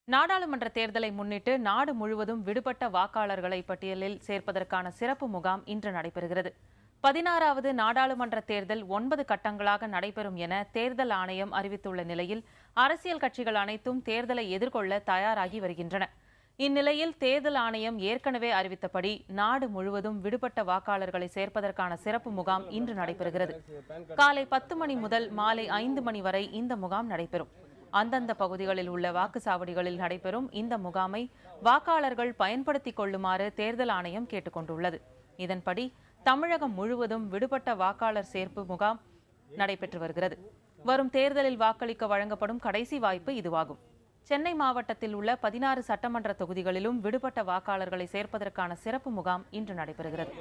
நாடாளுமன்ற தேர்தலை முன்னிட்டு நாடு முழுவதும் விடுபட்ட வாக்காளர்களை பட்டியலில் சேர்ப்பதற்கான சிறப்பு முகாம் இன்று நடைபெறுகிறது. 16வது நாடாளுமன்ற தேர்தல் 9 கட்டங்களாக நடைபெறும் என தேர்தல் ஆணையம் அறிவித்துள்ள நிலையில் அரசியல் கட்சிகள் அனைத்தும் தேர்தலை எதிர்கொள்ள தயாராகி வருகின்றன. இந்நிலையில் தேர்தல் ஆணையம் ஏற்கனவே அறிவித்தபடி நாடு முழுவதும் விடுபட்ட வாக்காளர்களை சேர்ப்பதற்கான சிறப்பு முகாம் இன்று நடைபெறுகிறது. காலை 10 மணி முதல் மாலை 5 மணி வரை இந்த முகாம் நடைபெறும். அந்தந்த பகுதிகளில் உள்ள வாக்குச்சாவடிகளில் நடைபெறும் இந்த முகாமை வாக்காளர்கள் பயன்படுத்திக் கொள்ளுமாறு தேர்தல் ஆணையம் கேட்டுக் கொண்டுள்ளது. இதன்படி தமிழகம் முழுவதும் விடுபட்ட வாக்காளர் சேர்ப்பு முகாம் நடைபெற்று வருகிறது. வரும் தேர்தலில் வாக்களிக்க வழங்கப்படும் கடைசி வாய்ப்பு இதுவாகும். சென்னை மாவட்டத்தில் உள்ள 16 சட்டமன்ற தொகுதிகளிலும் விடுபட்ட வாக்காளர்களை சேர்ப்பதற்கான சிறப்பு முகாம் இன்று நடைபெறுகிறது.